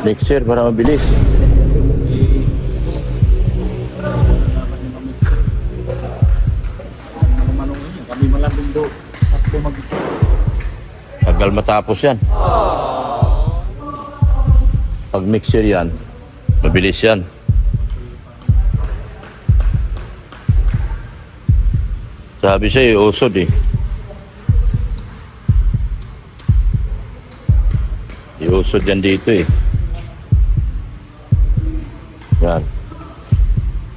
Mixer para mabilis. Kami malambing do. At bumag. Tagal matapos yan. Pag mixer yan, mabilis yan. Sabi siya, usod eh. Iusod yan dito eh. Yan.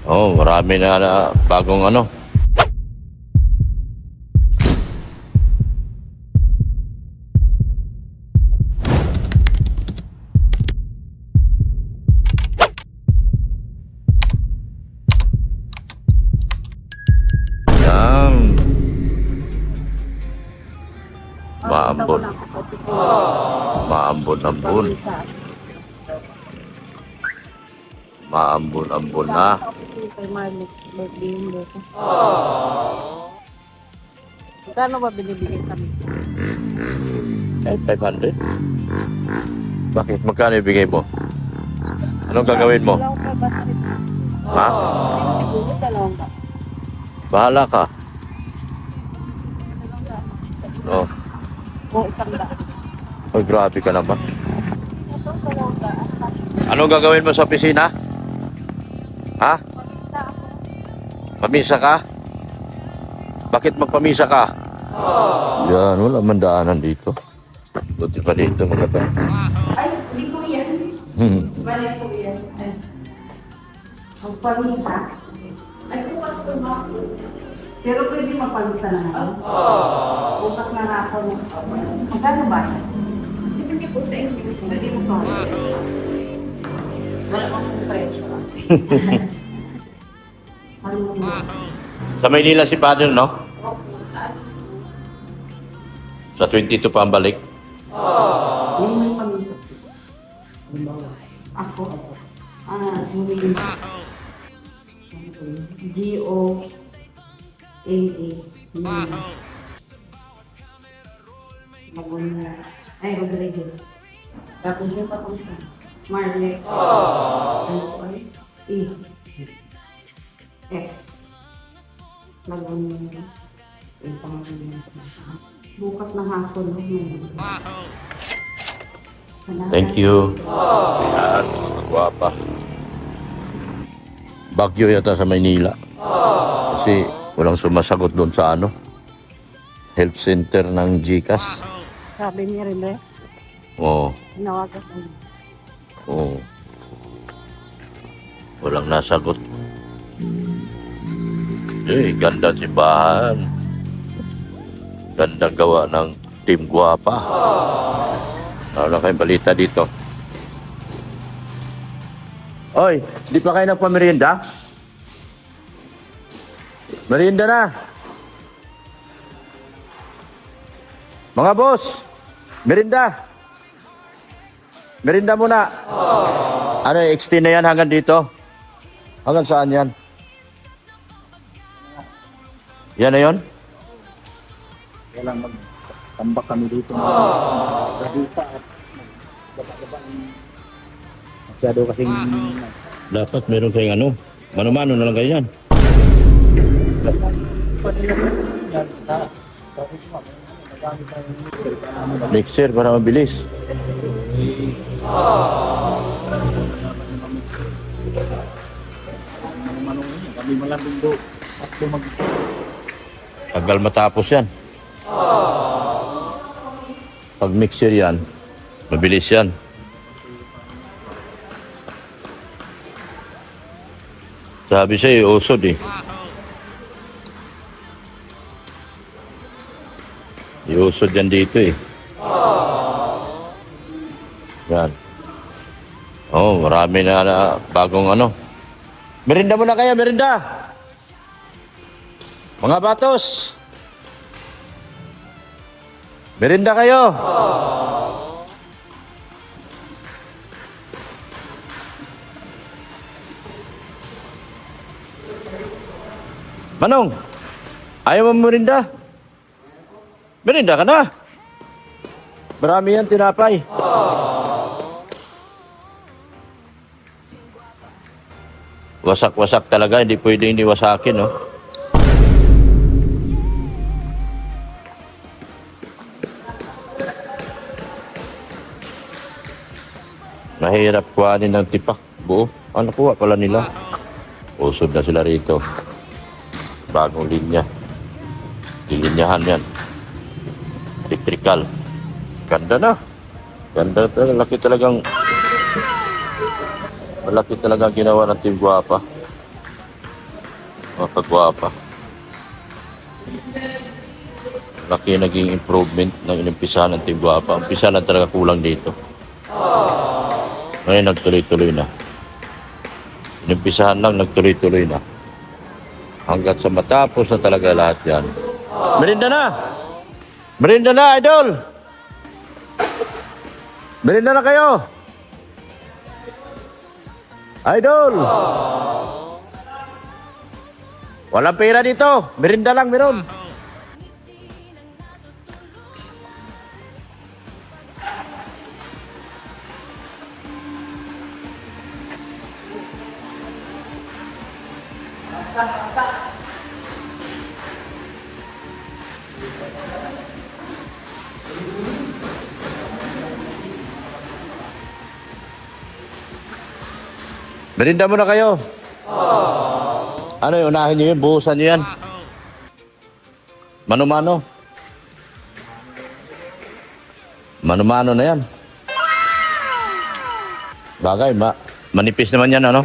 Oh, marami na bagong ano. Yan. Maambon. Maambon-ambon. Maambon-ambon na. Kay Marlix, birthday yung dito. Magkano ba binibigyan sa misa? Ay, 500. Bakit? Magkano ibigay mo? Anong gagawin mo? Dalawang pa ba? Ha? Hindi siguro dalawang ba? Bahala ka. Oh. O isang ba? Ay, grabe ka naman. Ito, dalawang ba? Anong gagawin mo sa opisina? Ha? Sa ako. Pamisa ka? Bakit magpamisa ka? Yan, wala mandaanan dito. Buti pa dito mga to. Ay, hindi ko yan. Balik ko yan. Magpamisa? Ay, bukas ko ba? Pero pwede magpamisa na natin. Bukas na na ako. Magkano ba? Hindi po sa inyo. Pwede mo pa. Wala akong presyo. Ano mo? Sa Maynila si Father, no? Opo, saan? Sa 22 pa ang balik. Yan may pamisa. Ako. Humingi. G-O-A-A. Maganda. Ay, Rodriguez. Tapos yung pamisa. Marlex. Ano ko ay? E. X. Maganda. Yung pangalan. Bukas na hapon. Thank you. Yan, guwapa. Bagyo yata sa Maynila. Kasi walang sumasagot doon sa ano. Health center ng GCash. Sabi niya rin eh. Oo. Nawagan ko. Oo. Walang nasagot. Eh, ganda simbahan. Ganda gawa ng Team Guwapa. Ano na kayong balita dito? Oy, di pa kayo nagpamerienda? Merienda na! Mga boss, merienda! Merienda muna! Ano, extend na yan hanggang dito? Hanggang saan yan? Yan na yun? Kaya lang magtambak kami dito. Radita at gaba-gaba ng masyado kasing Dapat meron kayong ano, mano-mano na lang kayo yan. yan sa magamit ng mixer para namin Mixer para mabilis. manong yun. Kami malambing do. At bumag. Tagal matapos yan. Pag mixer yan, mabilis yan. Sabi siya, usod eh. Iusod yan dito eh. Yan. Oh, marami na bagong ano. Merinda muna kayo, merinda! Mga batos! Merinda kayo! Manong, ayaw mo merinda? Merinda ka na. Marami yan tinapay. Wasak-wasak talaga, hindi pwede hindi wasakin, no? Mahirap kuhanin ng tipak buo. Ano kuha pala nila? Usod na sila rito. Bagong linya. Lilinyahan yan. Electrical. Ganda na. Ganda talaga. Malaki talagang ginawa ng Team Guapa. Mga kagwapa. Laki naging improvement ng inimpisahan ng Team Guapa. Umpisa lang talaga kulang dito. Ngayon nagtuloy-tuloy na. Inimpisahan lang, nagtuloy-tuloy na. Hanggat sa matapos na talaga lahat yan. Merinda na! Merinda na, idol! Merinda na kayo! Idol! Walang pera dito. Merinda lang meron. Merinda muna kayo. Ano yun, unahin nyo yun, buhusan nyo yan. Mano-mano. Mano-mano na yan. Bagay, manipis naman yan, ano?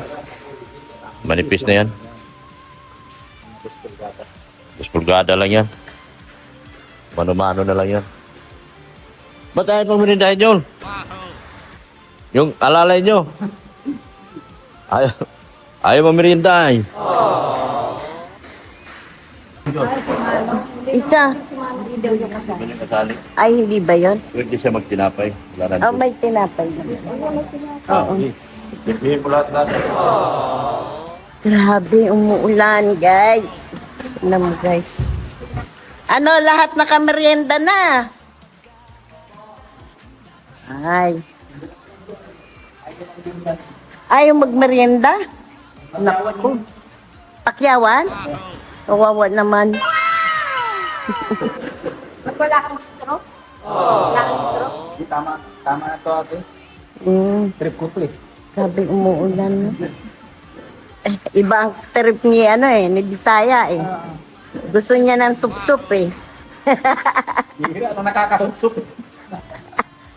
Manipis na yan. 10 pulgada lang yan. Mano-mano na lang yan. Ba't ayaw pang merindahin yun? Yung alalay nyo. Ayaw mo merienda ay. Isa. Ay, hindi ba yun? Pwede siya magtinapay. Oh, may tinapay. Oo. Bibigyan mo lahat. Grabe, umuulan, guys. Alam mo, guys. Ano, lahat nakamerienda na. Ay. Ayaw magmerienda? Naku. Pakyawan? Kawawa naman. Wala kang straw? Wala kang straw? Tama na to ate. Trip ko to eh. Grabe, umuulan. Iba ang trip ni ni Bisaya eh. Gusto niya ng sup-sup eh. Bihira na nakakasup-sup.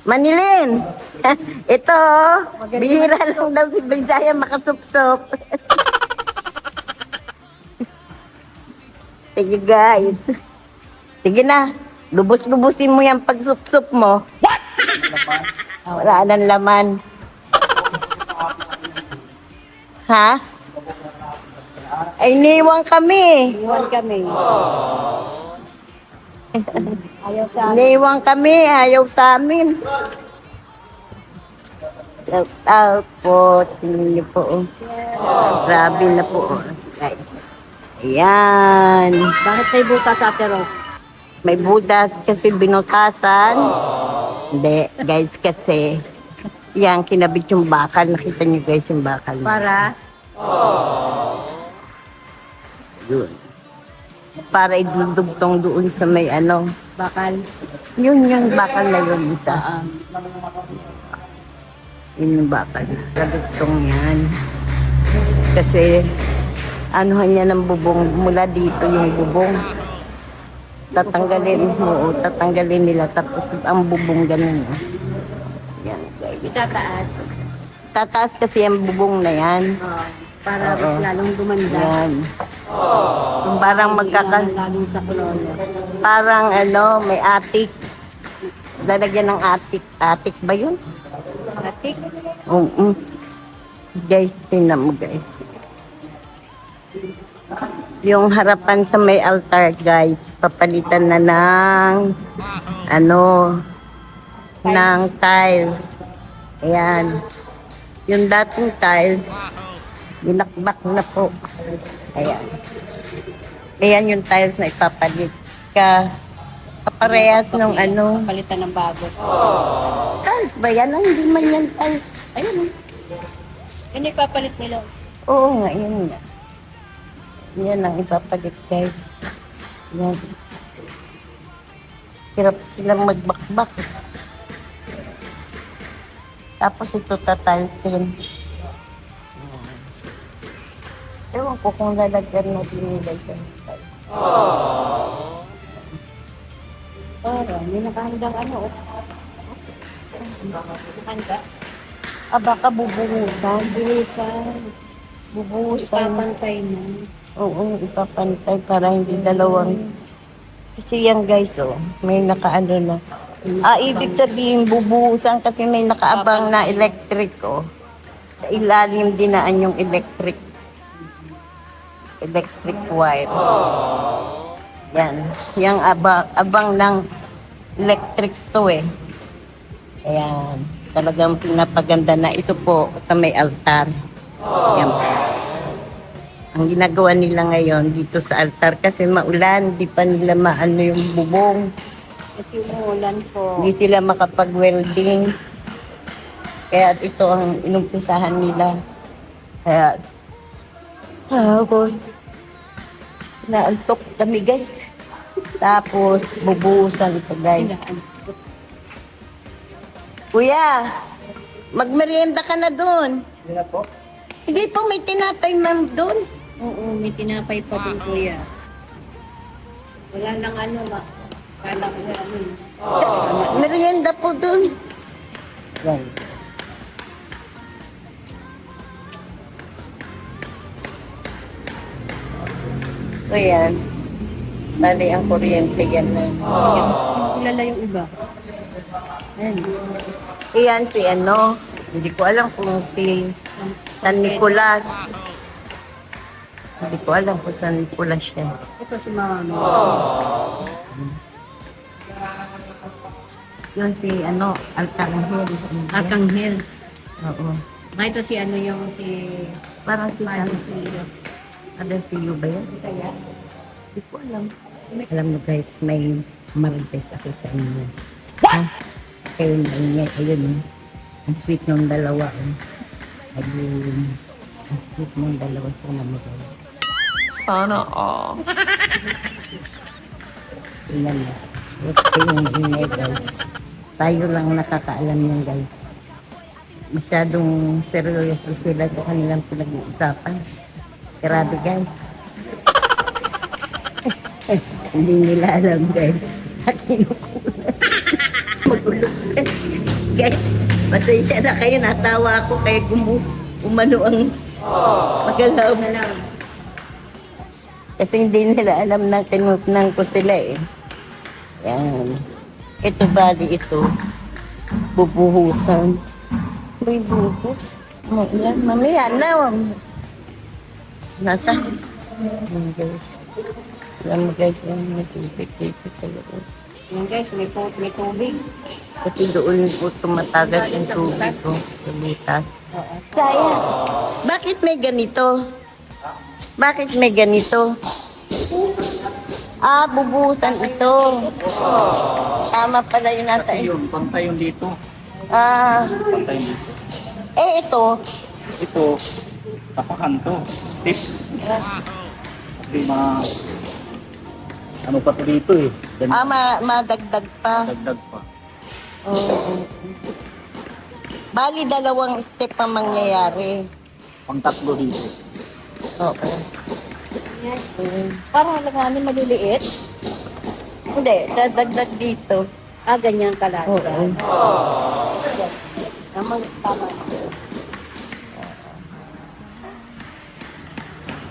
Manilin! Ito, bihira lang daw si Bisaya makasup-sup. Sige guys. Sige na, lubos-lubusin mo yung pagsup-sup mo. What? Wala nang laman. Ha? Ay, iniwan kami. Ayaw sa Iniwan kami, ayaw sa amin. Shout out po, tingnan niyo po. Grabe na po. Guys. Ayan. Bakit may butas sa atero? May butas kasi binutasan. Hindi, guys, kasi yan, kinabit yung bakal. Nakita niyo guys yung bakal. Para? Yun. Para idudugtong doon sa may Bakal? Yun yung bakal na yun isa. Yun yung bakal. Kadugtong yan. Kasi anuhan niya ng bubong. Mula dito yung bubong. Tatanggalin nila. Tapos ang bubong ganun. Yan guys. Itataas. Tataas kasi ang bubong na yan. Para mas lalong gumanda. Yan. Yung parang Laging sa kolonyo. parang may attic. Lalagyan ng attic. Attic ba yun? Atik? Oo. Guys, tingnan mo guys. Yung harapan sa may altar guys, papalitan na ng ng tiles. Ayan. Yung dating tiles, binakbak na po. Ayan. Ayan yung tiles na ipapalit. Kaparehas ng Palitan ng bago. tiles ba yan? Ay, hindi man yan tiles. Ayun. Yun yung papalit nila. Oo nga, yun nga. Yan ang ipapalit guys. Yan. Hirap silang magbakbak. Tapos ito tatalpin. Ewan ko kung lalagyan na din nila dyan. Para, may nakahandang ano. Nakahanda? Baka bubuhusan. Bubuhusan. Ipapantay na. Oo, ipapantay para hindi dalawang. Kasi yan guys, may nakaano na. Ibig sabihin bubuhusan kasi may nakaabang na electric, Sa ilalim dinaan yung electric wire. Yan. Yang abang ng electric to Ayan. Talagang pinapaganda na ito po sa may altar. Yan. Ang ginagawa nila ngayon dito sa altar kasi maulan, di pa nila maano yung bubong. Kasi umuulan po. Hindi sila makapag-welding. Kaya ito ang inumpisahan nila. Kaya, tapos, naantok kami guys. Tapos, bubuhusan ito guys. Kuya, magmerienda ka na doon. Hindi na po. Hindi po, may tinapay ma'am doon. Oo, may tinapay pa din kuya. Wala nang ano ba? Kala ko ano. Merienda po doon. Yan. So yan. Bali ang kuryente yan na. Kilala yung iba. Ayan. Iyan si ano. Hindi ko alam kung si San Nicolas. Hindi ko alam kung San Nicolas siya. Ito si mama. Yun si ano, Arcangel. Arcangel. Oo. Ito si ano yung si Parang si San Pio. Adelphio ba yun? Kaya? Hindi ko alam. Alam mo guys, may marites ako sa inyo. Ha? Kayo na inyo. Ayun. Ang sweet ng dalawa. Ayun. Ang sweet ng dalawa sa naman. Sana all. Tingnan mo. Ito yung ingay guys. Tayo lang nakakaalam yan guys. Masyadong seryoso sila sa kanilang pinag-uusapan. Grabe guys. Hindi nila alam guys. At kinukulan. Magulog. Guys, pasensya na kayo. Natawa ako kaya umano ang magalaw. Kasi hindi nila alam na tinutnang ko sila Yan. Ito bali ito. Bubuhusan. May buhos. Maulan. Mamaya na. Nasa? Ayan guys. Alam mo guys, may tubig dito sa loob. Yung guys, may tubig. Kasi doon po tumatagas yung tubig ko sa butas. Kaya, bakit may ganito? Bakit may ganito? Bubuhusan ito. Tama pala yung nasa Kasi yun, pantay yun dito. Pantay yun dito. ito. Ito, tapakan to. Stiff. Kasi ano pa to dito Ganun, Madagdag pa. dagdag pa. Oo. Bali, dalawang step ang mangyayari. Pang tatlo dito. Oo. Parang alanganin maliliit. Hindi, dadagdag dito. Ganyan kalata. Oo. Tama.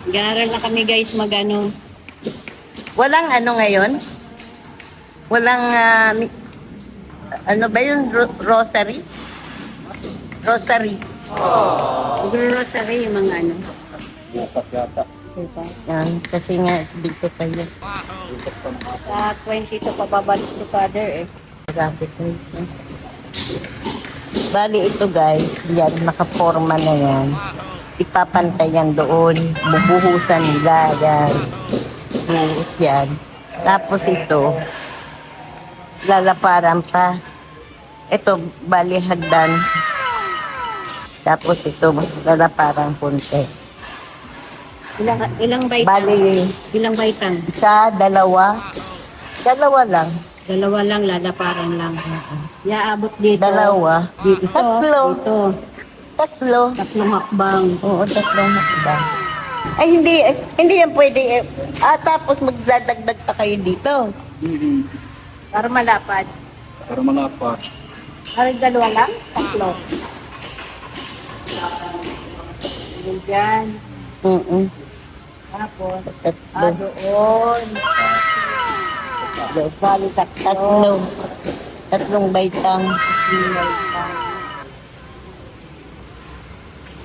Nag-aaral na kami guys magano. Walang ano ngayon? Walang, ano ba yun? Rosary? Rosary. Nagro-rosary yung mga ano. Bukas yata. Diba? Yan, kasi nga dito kayo. Sa 22 pababalik si Father Grabe guys. Bali ito guys, yan, nakaporma na yan. Ipapantay yan doon. Bubuhusan nila yan. Buhus yan. Tapos ito, lalaparan pa. Ito, bali hagdan. Tapos ito, lalaparan punti. Ilang baitan? Bali, Ilang baitan? isa, dalawa. Dalawa lang. Dalawa lang, lalaparan lang. Iaabot dito. Dalawa. Dito. Tatlo. Dito. Tatlo. Tatlong hakbang. Oo, tatlong hakbang. Ay, hindi yan pwede. Tapos magdadagdag pa kayo dito. Para malapad. Para malapat. Para dalawa lang? Tatlo. Yun dyan. Oo. Tapos, Tatlo. doon. Bali, tatlo. Tatlong baitang.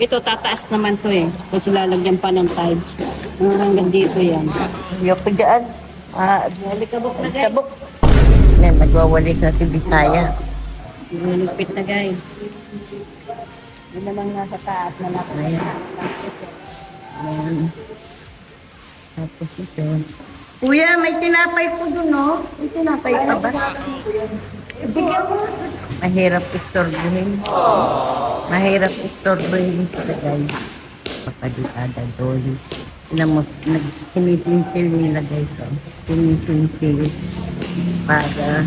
Ito, tataas naman to eh. Kasi lalagyan pa ng tiles. Hanggang dito yan. Ayoko dyan. Halikabok na guys. Sabok. Yan, nagwawalik na si Bisaya. Nilupit na guys. Yun na lang nasa taas na natin. Ayan. Tapos ito. Kuya, may tinapay po dun, no? May tinapay pa ba? Bigyan mo. Mahirap istorbohin. Mahirap istorbohin sa guys. Papadikada doon. Sinisinsil nila guys. Oh. Sinisinsil. Para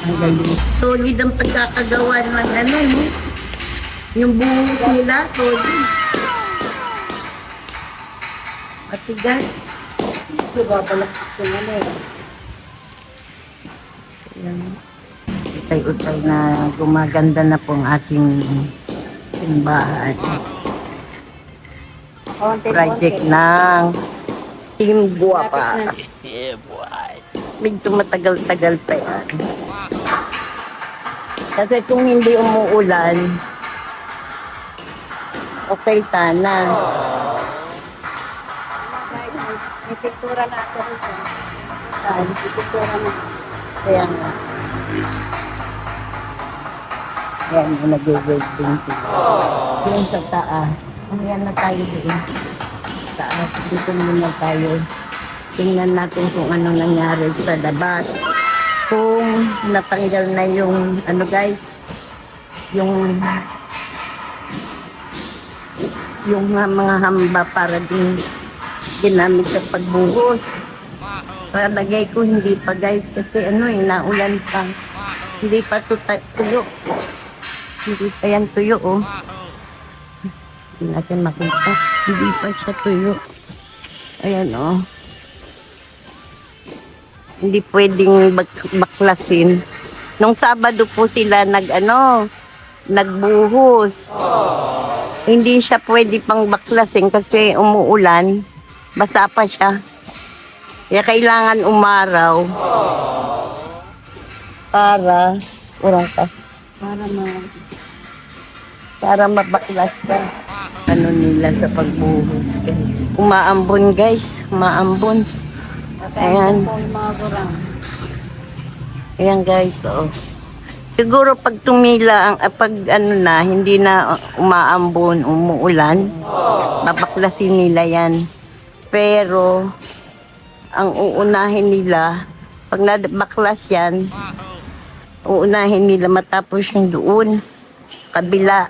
ang galing. Solid ang pagkakagawa ng ano, no? Yung buhok nila, solid. Matigas. Diba, palakpak ko na eh. Ayan. Utay-utay na gumaganda na po ang ating simbahan. Project ng Team Guapa. Yeah, boy. Medyo matagal-tagal pa yan. Kasi kung hindi umuulan, okay sana. May pintura na ako rin. May pintura na. Kaya nga. Ayan, nag-welding sila. Yung sa taas. Ayan na tayo doon. Taas. Dito muna tayo. Tingnan natin kung ano nangyari sa labas. Kung natanggal na yung, ano guys, yung mga hamba para din ginamit sa pagbuhos. Palagay ko hindi pa guys kasi naulan pa. Hindi pa tuyo. Hindi pa yan tuyo oh. Hindi natin makita. Hindi pa siya tuyo. Ayan oh. Hindi pwedeng baklasin. Nung Sabado po sila nagbuhos. Hindi siya pwede pang baklasin kasi umuulan. Basa pa siya. Kaya kailangan umaraw. Para mabaklas ka. Ano nila sa pagbuhos, guys. Umaambon, guys. Umaambon. Ayan. Ayan, guys. Oh. Siguro pag tumila, hindi na umaambon, umuulan, babaklasin nila yan. Pero, ang uunahin nila, pag nabaklas yan, uunahin nila matapos yung doon, kabila,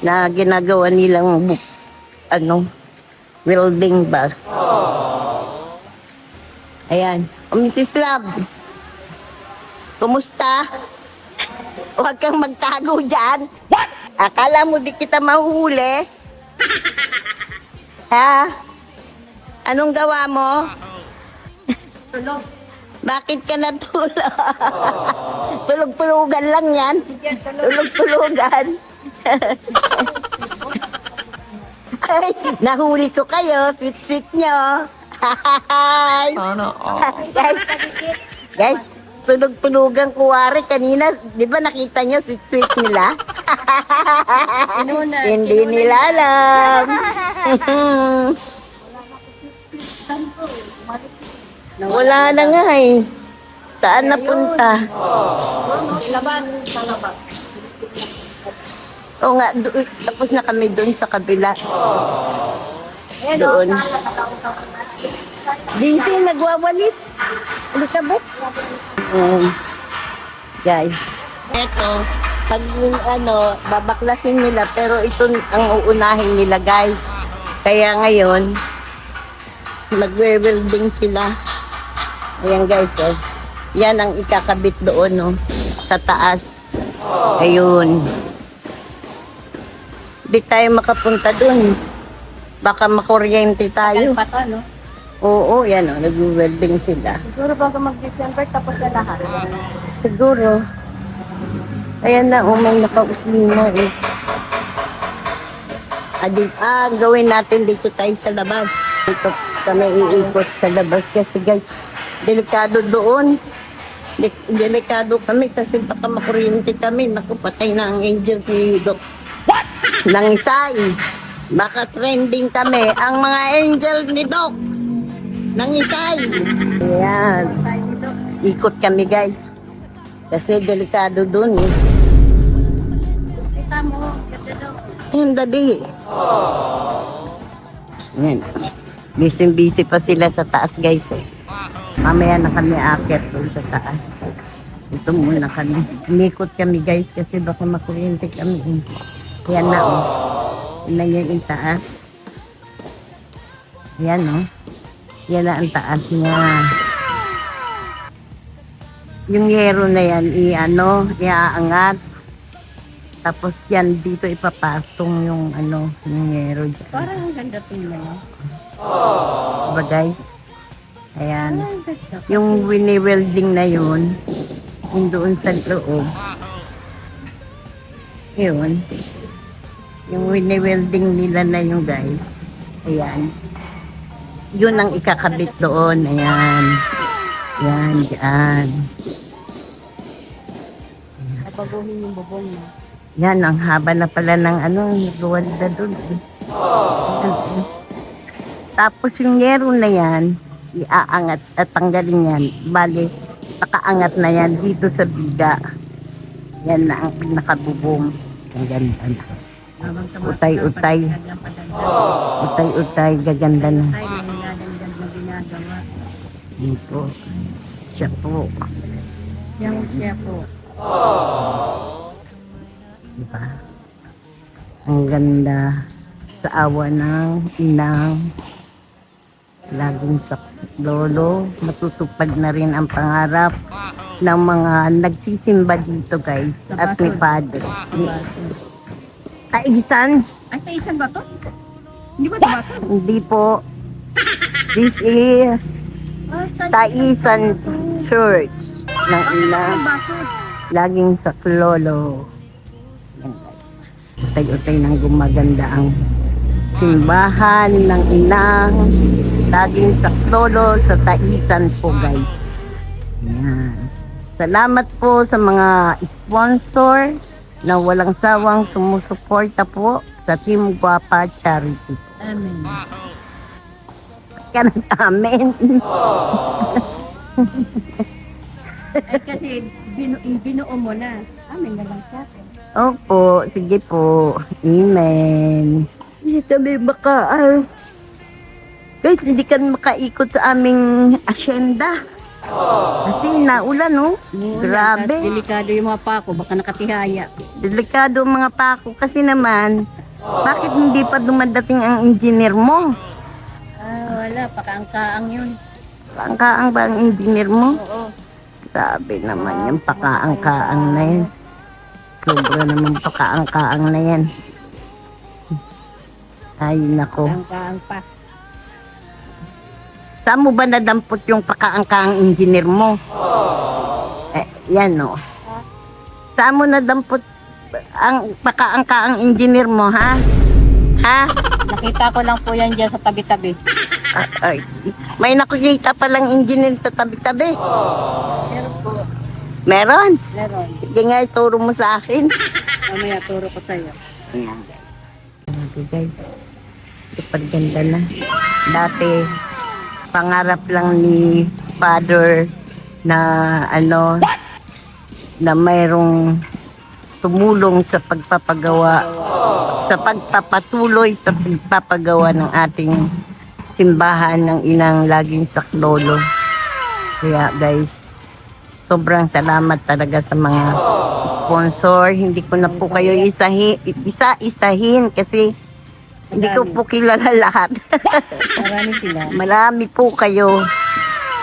na ginagawa nilang, welding ba? Ayan. Mrs. Love, kumusta? Huwag kang magtago dyan. What? Akala mo di kita mahuhuli? Ha? Anong gawa mo? Tulog. Bakit ka natulog? Tulog-tulugan lang yan. Tulog-tulugan. Ay, nahuli ko kayo. Sweet-sweet nyo. Hi! Sana all. Guys, tulog-tulugan kuwari. Kanina, di ba nakita nyo sweet-sweet nila? Hindi nila alam. Wala na nga eh. Saan napunta? Labas. Sa labas. Oo nga, tapos na kami doon sa kabila. Doon. Dinsi, nagwawalit. Ulikabot. Guys, eto, pag babaklasin nila, pero ito ang uunahin nila, guys. Kaya ngayon, nagwe-welding sila. Ayan guys, oh. Yan ang ikakabit doon, no? Sa taas. Ayun. Di tayo makapunta doon. Baka makuryente tayo. Pa to, no? Oo, yan, oh. Nagwe-welding sila. Siguro bago mag-December, tapos na lahat. Siguro. Ayan na, may nakausli na, eh. Gawin natin dito tayo sa labas. Dito kami iikot sa labas kasi guys, delikado doon. Delikado kami kasi baka makuryente kami. Naku, patay na ang angel si Doc. What? Nangisay. Baka trending kami. Ang mga angel ni Doc. Nangisay. Ayan. Ikot kami guys. Kasi delikado doon eh. Kita mo, ganda daw. Ayan, dali. Ayan. Busy pa sila sa taas, guys. Eh. Mamaya na kami aakyat doon sa taas. Ito muna kami. Umikot kami, guys, kasi baka makuryente kami. Eh. Ayan na, oh. Ayan na yung taas. Ayan, oh. Yan na ang taas niya. Yung yero na yan, iaangat. Tapos yan, dito ipapasong yung yung yero dyan. Parang ang ganda tingnan, no? Diba guys? Ayan. Yung wini-welding na yun, yung doon sa loob. Yun. Yung wini-welding nila na yung guys. Ayan. Yun ang ikakabit doon. Ayan. Ayan, dyan. Nabaguhin yung bubong, no? Yan, ang haba na pala ng nagwalda doon. Tapos yung yero na yan, iaangat at tanggalin yan. Bali, pakaangat na yan dito sa biga. Yan na ang pinakabubong. Ang ganda na. Utay-utay. Utay-utay, gaganda na. Ay, nagaganda na ginagawa. Yun po. Siya po. Yung siya po. Diba? Ang ganda sa awa ng inang laging saksi lolo. Matutupad na rin ang pangarap ng mga nagsisimba dito guys at ni Padre. Taisan? Ay, taisan ba to? Hindi ba tabasa? Hindi po. This is Taisan Church ng inang laging saklolo. Utay-utay nang gumaganda ang simbahan ng inang laging saklolo sa Taisan po guys. Ayan. Salamat po sa mga sponsor na walang sawang sumusuporta po sa Team Guapa Charity. Amen. Kanan amen. Ay, kasi binuo mo na. Amen na lang sa akin. Opo, sige po. Amen. Hindi kami guys, hindi ka makaikot sa aming asyenda. Kasi naulan, no? Grabe. Delikado yung mga pako, baka nakatihaya. Delikado ang mga pako. Kasi naman, bakit hindi pa dumadating ang engineer mo? Wala, pakaangkaang yun. Pakaang ba ang engineer mo? Oo. Grabe naman yung pakaang-kaang na yan. Sobra naman pakaang-kaang na yan. Ay, nako. Pakaangkaang pa. Saan mo ba nadampot yung pakaang-kaang engineer mo? Yan, no. Saan mo nadampot ang pakaang-kaang engineer mo, ha? Ha? Nakita ko lang po yan dyan sa tabi-tabi. Ay, may nakikita palang engineer sa tabi-tabi. Pero po, Meron? meron. Sige nga, ituro mo sa akin. Mamaya turo ko sa'yo. Ayan. Okay guys. Super ganda na. Dati, pangarap lang ni Father na na mayroong tumulong sa pagpapagawa, sa pagpapatuloy sa pagpapagawa ng ating simbahan ng inang laging saklolo. Kaya guys, sobrang salamat talaga sa mga sponsor. Hindi ko na po kayo isa-isahin kasi Hindi ko po kilala lahat. Marami sila. Marami po kayo.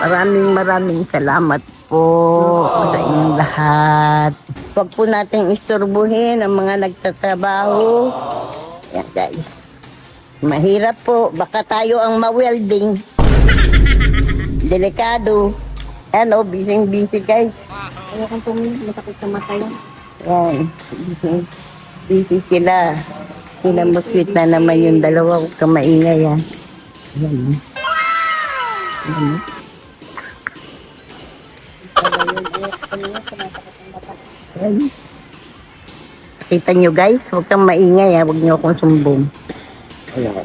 Maraming salamat po sa inyong lahat. Huwag po nating isturbuhin ang mga nagtatrabaho. Yan guys. Mahirap po. Baka tayo ang ma-welding. Delikado. Ano, busy guys. Ayokong tumingin, masakit sa mata yan. Yan. Busy sila. Sila mo sweet na naman yung dalawa. Huwag kang maingay ah. Yan. Yan. Yan. Kita nyo guys, huwag kang maingay ha. Huwag nyo akong sumbong. Ayan.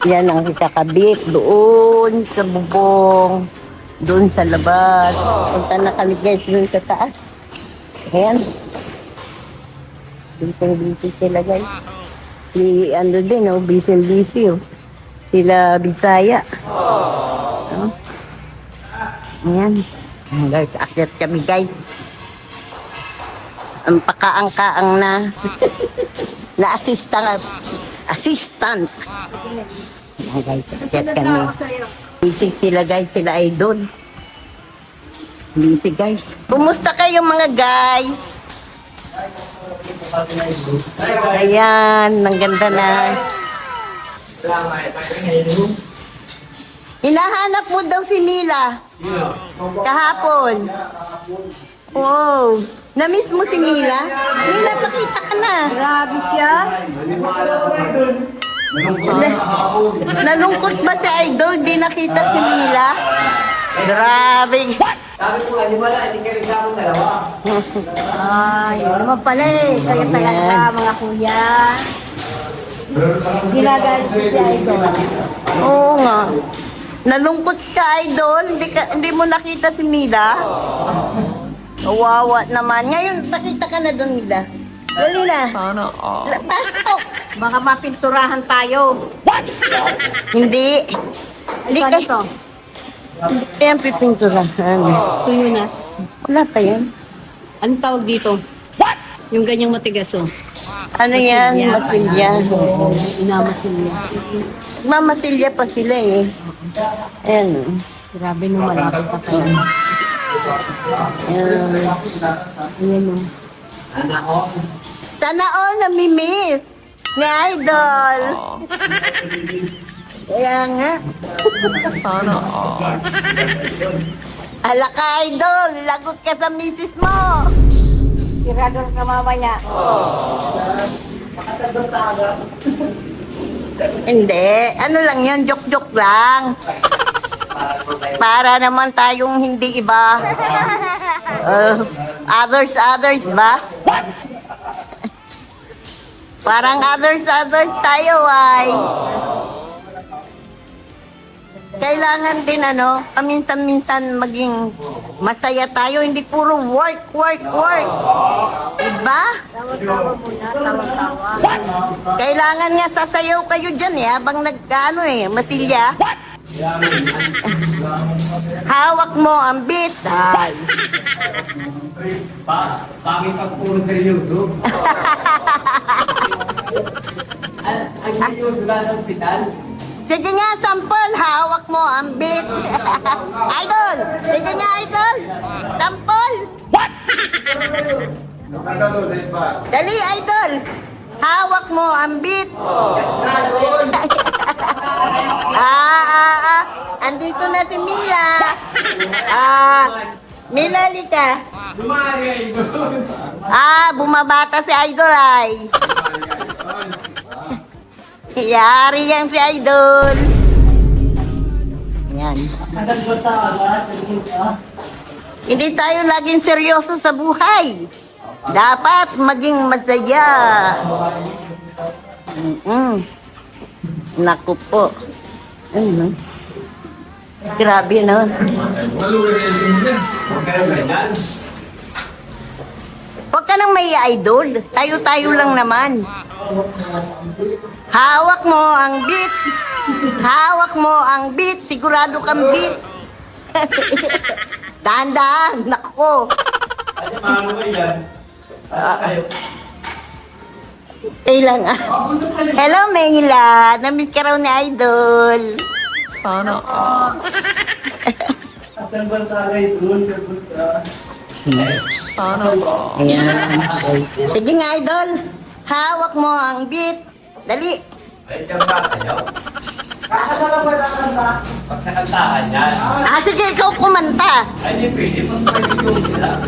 Yan ang kakabit doon sa bubong. Doon sa labas. Punta na kami guys doon sa taas. Ayan. Busy sila guys. Si ano din oh, busy oh. Sila Bisaya. Oh. Ayan. Ayan guys, akyat kami guys. Ang pakaang-kaang na assistant. Ayan guys, akyat kami. Busy sila guys, sila idol. Busy guys. Kumusta kayo mga guys? Ayan, ang ganda na. Hinahanap mo daw si Mila. Kahapon. Wow. Na-miss mo si Mila? Mila, pakita ka na. Grabe siya. Nalungkot ba si Idol? Di nakita si Mila? Grabe. Yun naman pala eh. Kaya talaga mga kuya. Ginagalit siya Idol. Oo nga. Nalungkot ka, Idol. Hindi mo nakita si Mila? Kawawa naman. Ngayon, pakita ka na doon, Mila. Dali na. Sana all. Pasok. Baka mapinturahan tayo. Hindi. Hindi Ano ka. dito? Hindi kaya pipinturahan. Tuyo na. Wala pa yan. Anong tawag dito? Yung ganyang matigas oh. Ano yan? Matilya. Inamasilya. Mamatilya pa sila eh. Ayan. Grabe no, malapit pa kayo. Ayan. Ayan o. Sana all namimiss ni Idol. Kaya nga. Sana all. Ala ka, Idol. Lagot ka sa misis mo. Sigurado ka mamaya. Hindi. Ano lang yun? Joke-joke lang. Para naman tayong hindi iba. Others ba? Parang others tayo ay. Kailangan din paminsan-minsan maging masaya tayo, hindi puro work. Diba? Tawa-tawa muna, tawa-tawa. Kailangan nga sasayaw kayo dyan habang matilya. Hawak mo ang beat. Ay. Pangit ang puro seryoso. Ang seryoso lang ng hospital. Sige nga, sample. Hawak mo ang beat. Idol! Sige nga, Idol! Sample! Dali, Idol! Hawak mo ang beat. Andito na si Mila. Mila, lika. Bumabata si Idol ay. Yari yan si Idol. Yan. Hindi tayo laging seryoso sa buhay. Dapat maging masaya. Naku po. Ano? Grabe, no? Huwag ka nang may idol. Tayo-tayo lang naman. Hawak mo ang beat. Hawak mo ang beat. Sigurado kang beat. Dahan-dahan. Naku. Kailang Hello, Mela. Namit ka raw ni Idol. Sana all. Sana all. Ayan. Sige nga, Idol. Hawak mo ang beat. Dali. Pag sa kantahan yan. Sige, ikaw kumanta. Ay, hindi pwede.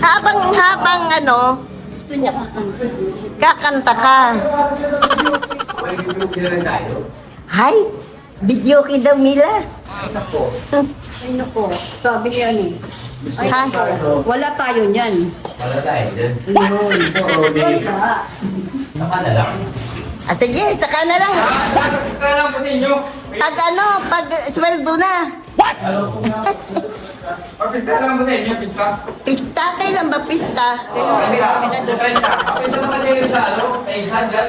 Habang ano, Gusto niya kakanta. kakanta ka. May video rin tayo. Hay, video kay daw Mila. Ay, naku. Sabi niya ni. Ay, Ha? wala tayo niyan. Wala tayo dyan. Yun. Wala. Saka na lang. Sige, saka na lang. Kaya lang po ninyo. Pag sweldo na. Pagpista lang po ninyo, pista. Pista, kailan ba pista? Pista naman din sa ano, sa isa dyan.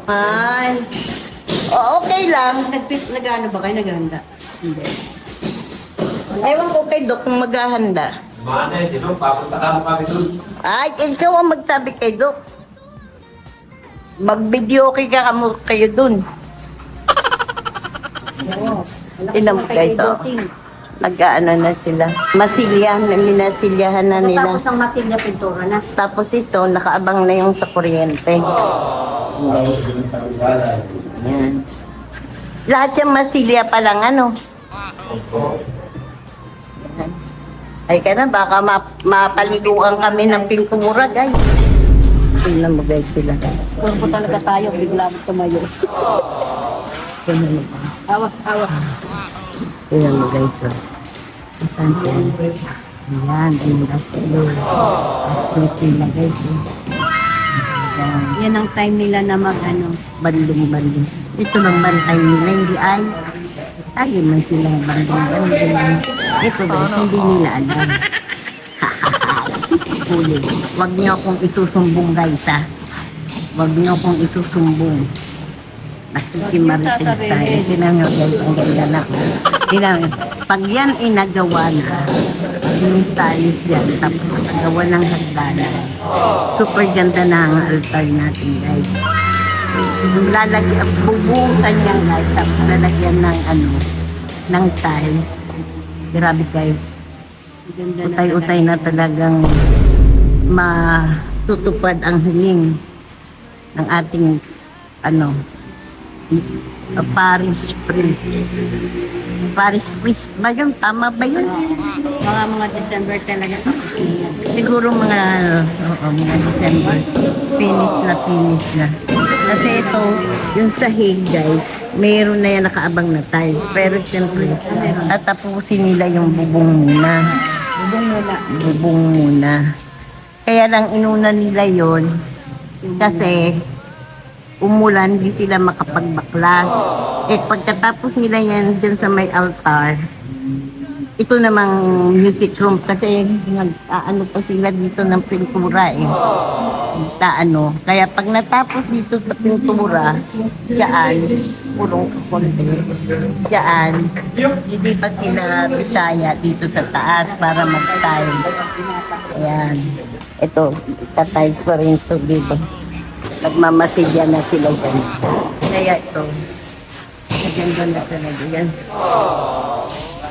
Ay, okay lang. Nag-ano ba kayo? Naghahanda? Hindi. Ewan ko kay Doc kung maghahanda. Mana eh, sino? Papunta ka mo kami dun. Ay, ikaw ang magsabi kay Doc. Mag-video okay ka mo kayo dun. Inom guys, oh. Nag-ano na sila. Minasilyahan na nila. Tapos ang masilya pintura na. Tapos ito, nakaabang na yung sa kuryente. Guys. Yan. Lahat yung masilya pa lang, ano? Yan. Ay ka na, baka mapaliguan kami ng pinkumura, guys. Tingnan mo guys sila, guys. Puro po talaga tayo. Bigla mo tumayo. Tingnan mo. Awas, awas. Tingnan mo guys. Oh. Asan ko? Ayan, ang dasulo. Aslit nila guys. Oh. Ayan. Yan ang time nila na mag-ano. Banding-banding. Ito naman ay nila, hindi ay. Ay, man sila banding-banding. Ito guys, hindi nila alam. Huli. Huwag niyo akong isusumbong guys ha. Huwag niyo akong isusumbong. Nakikimaritin tayo. Tinan nyo guys, ang ganda na. Tinan nyo. Pag yan ay nagawa na, sinistayos yan, tapos nagawa ng hagdanan. Super ganda na ang altar natin guys. Bubuhusan yan guys, tapos lalagyan ng ano, ng tile. Grabe guys. Ganda na. Utay-utay na talagang matutupad ang hiling ng ating ano Paris Priest. Paris Priest ba yun? Tama ba yun? Mga December talaga tapos na yan. Siguro mga mga December. Finish na. Kasi ito, yung sahig guys, mayroon na yan nakaabang na tayo. Pero siyempre, tatapusin nila yung bubong muna. Bubong muna. Kaya lang inuna nila yon kasi umulan, hindi sila makapagbaklas. Eh pagkatapos nila yan dyan sa may altar, ito namang music room kasi nag-ano pa sila dito ng pintura eh. Ano. Kaya pag natapos dito sa pintura, diyan, purong konti, diyan, hindi pa sila Bisaya dito sa taas para mag-time. Ayan. Ito, tatiles pa rin ito dito. Nagmamasidya na sila dyan. Kaya ito, maganda na talaga yan.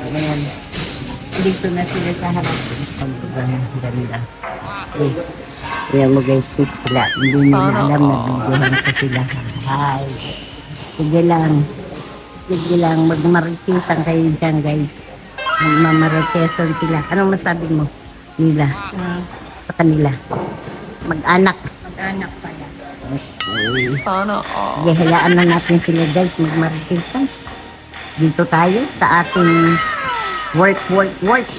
Ayan. Dito na sila sa harap. Ang ganda. Ayan mo guys, sweet sila. Hindi nila alam na videohan ko sila. Hi. Sige lang. Magmaritisan kayo dyan guys. Magmamaritisan sila. Anong masabi mo? Nila. Sa kanila. Mag-anak. Mag-anak pala. Sana all. Sige, hayaan na natin sila guys. Magmaritisan. Dito tayo sa ating work.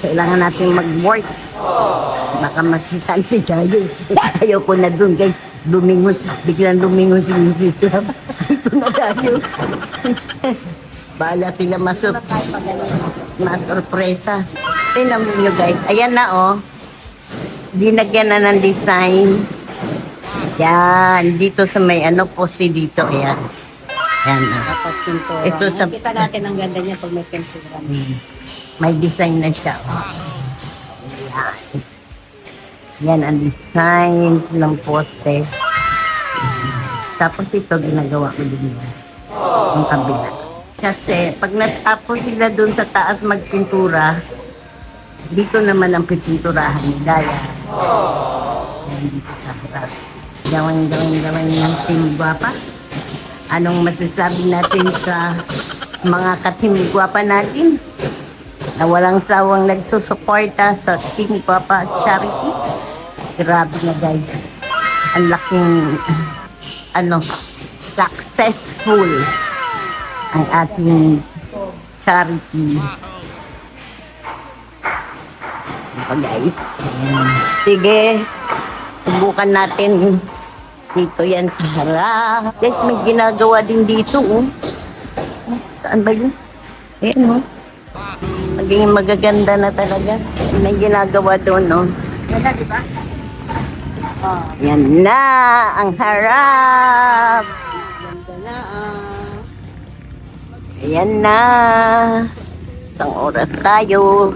Kailangan natin mag-work. Baka makita si Jayo. Ayaw ko na dun guys. Biglang lumingon si Mrs. Love. Ito na tayo. Bahala sila masurpresa. Tingnan mo nyo guys. Ayan na oh. Dinagyan na ng design. Yan. Dito sa may ano poste dito. Ayan. Yan ah. Tapos pintura. Ito sa- Kita natin ang ganda niya pag may pintura. May design na siya. Yan. Yan ang design ng poste. Tapos ito, ginagawa ko din yan. Ang kabila. Kasi pag natapos sila doon sa taas magpintura, dito naman ang pipinturahan ni Daya. Yan dito sa harap. Gawin ng Team Guapa. Anong masasabi natin sa mga ka-Team Guapa natin? Na walang sawang nagsusuporta sa Team Guapa Charity. Grabe na guys. Ang laking successful ang ating charity. Ito guys. Ayan. Sige, subukan natin dito yan sa harap. Guys, may ginagawa din dito. Oh. Saan ba yun? Ayan, oh. Maging magaganda na talaga. May ginagawa doon, no? Ganda, di ba? Yan na ang harap. Ganda na Ayan na. Isang oras tayo.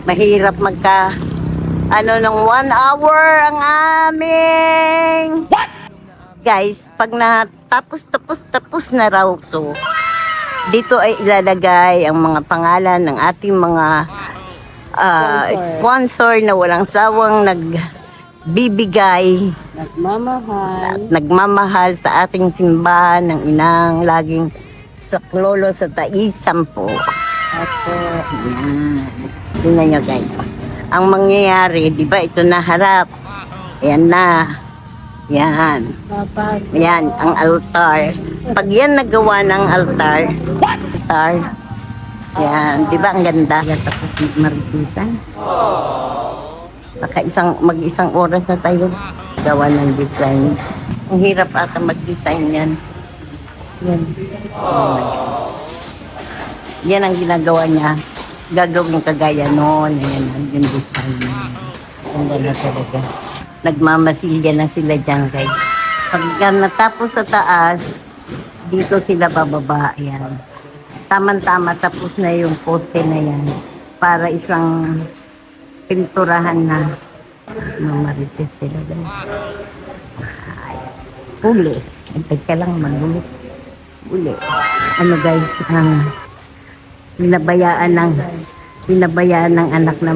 Mahirap ng 1 hour ang aming. Guys, pag tapos na raw to, dito ay ilalagay ang mga pangalan ng ating mga sponsor na walang sawang nagbibigay, nagmamahal sa ating simbahan ng inang laging saklolo sa taisan po. Opo. Yan. Tingnan nyo guys. Ang mangyayari, di ba ito na harap. Ayan na. Yan. Yan, ang altar. Pag yan nagawa ng altar, yan, di ba ang ganda? Tapos magmaritisan. Baka mag-isang oras na tayo gawa ng design. Ang hirap ata mag-design yan. Yan. Yan ang ginagawa niya. Gagawin kagaya noon. Ayan, yung design niya. Ang ganda talaga. Nagmamasilya na sila dyan, guys. Pag natapos sa taas, dito sila bababa. Ayan. Tama-tama, tapos na yung poste na yan. Para isang pinturahan na mamarites sila, guys. Uli. Antay ka lang, magulit. Uli. Ano, guys, pinabayaan ng anak na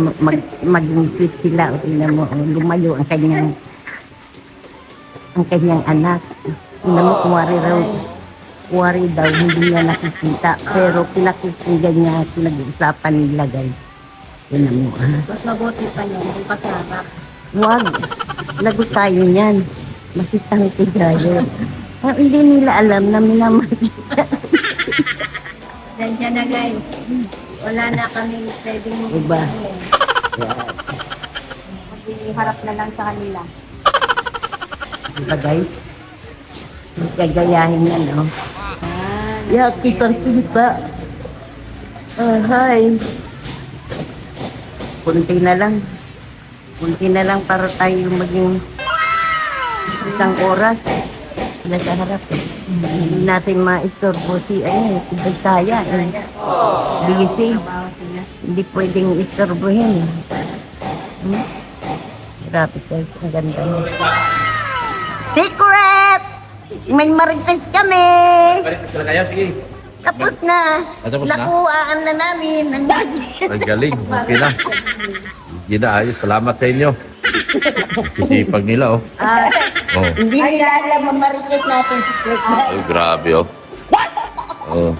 mag-fit sila. O tingnan mo, lumayo ang kanyang anak. Tingnan mo, kuwari daw, hindi niya nakikita. Pero pinakikinggan niya, pinag-uusapan nila, guys. Tingnan mo, ha? Mas mabuti pa niya, kung pasarap. Huwag. Lagot tayo niyan. Masitang tigayo. Hindi nila alam na minamarita. Diyan na guys. Wala na kami pwedeng Diba? harap na lang sa kanila. Diba guys? Gagayahin yan, no? Yeah, kitang-kita. Hi. Kunti na lang para tayo maging isang oras. Sila sa harap. Hindi natin ma-istorbo si Bagtaya. Busy. Hindi pwedeng istorbohin. Grabe guys, ang ganda mo. Secret! May marites kami! Marites na kayo, sige. Tapos na. Tapos na? Nakuhaan na namin. Ang galing, okay na. Hindi na ayos, salamat sa inyo. Sisipag nila, oh. Oh. Hindi nila alam ang marites natin. Secret na. Ay, grabe, oh. Oh.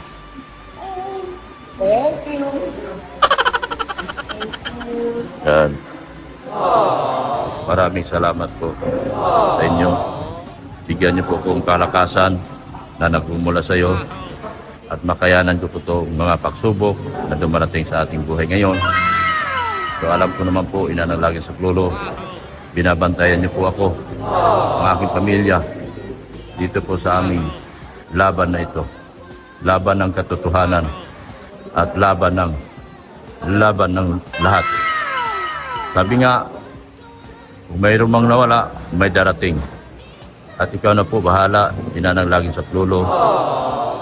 Thank you. Yan. Maraming salamat po sa inyo. Bigyan niyo po kong kalakasan na nagmumula sa iyo at makayanan ko po itong mga pagsubok na dumarating sa ating buhay ngayon. So alam ko naman po, inanalangin sa Klolo, binabantayan niyo po ako, ang aking pamilya, dito po sa aming laban na ito. Laban ng katotohanan at laban ng lahat. Sabi nga, kung mayroon mang nawala, may darating. At ikaw na po bahala, inanalangin sa Klolo,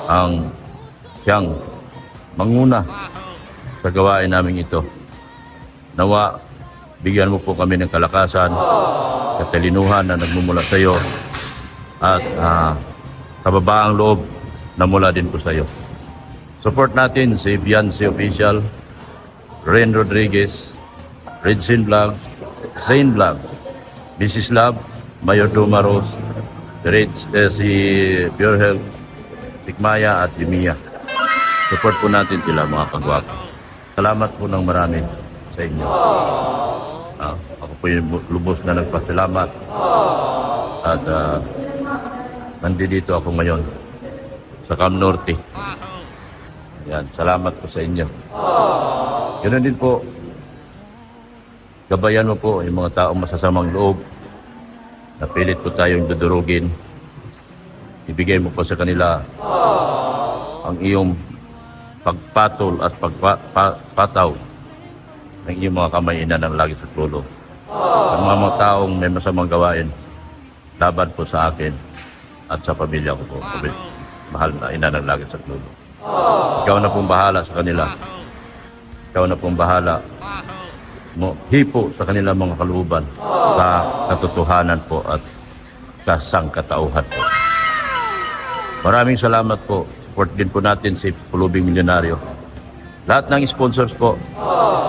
ang siyang manguna sa gawain namin ito. Nawa, bigyan mo po kami ng kalakasan, katalinuhan na nagmumula sa iyo, at kababaang loob na mula din po sa iyo. Support natin si Beyonce Official, Ren Rodriguez, Redsin Vlog, Zane Vlog, Mrs. Love, Mayor Dumaros, si Pure Health, Tikmaya at Yumia. Support po natin sila mga kagwapo. Salamat po ng marami sa inyo. Ako po yung lubos na nagpasalamat. At nandito ako ngayon sa Cam Norte. Yan, salamat po sa inyo. Ganoon din po, gabayan mo po yung mga taong masasamang loob na pilit po tayong dudurugin. Ibigay mo po sa kanila ang iyong pagpatol at pagpataw ng iyong mga kamay ina ng lagi sa tulo. Ang mga taong may masamang gawain, laban po sa akin at sa pamilya ko po. Mahal na ina ng lagi sa tulo. Ikaw na pong bahala sa kanila. Ikaw na pong bahala mo hipo sa kanilang mga kalooban sa katotohanan po at kasangkatauhan po. Maraming salamat po. Support din po natin si Pulubing Milyonaryo. Lahat ng sponsors po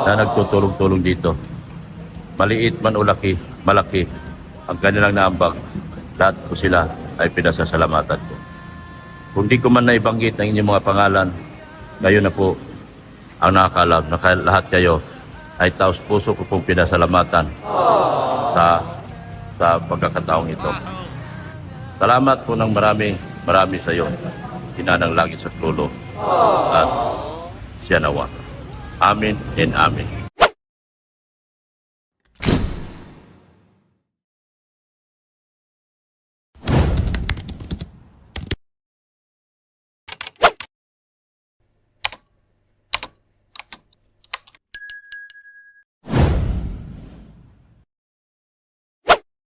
na nagtutulong-tulong dito. Maliit man o malaki ang kanilang naambag. Lahat po sila ay pinasasalamatan ko. Kung di ko man naibanggit ng inyong mga pangalan, ngayon na po ang nakakalam na lahat kayo ay taos puso ko pong pinasalamatan sa pagkakataong ito. Salamat po ng marami sa iyo. Hinanang lagi sa tulo at siya nawa. Amin and amin.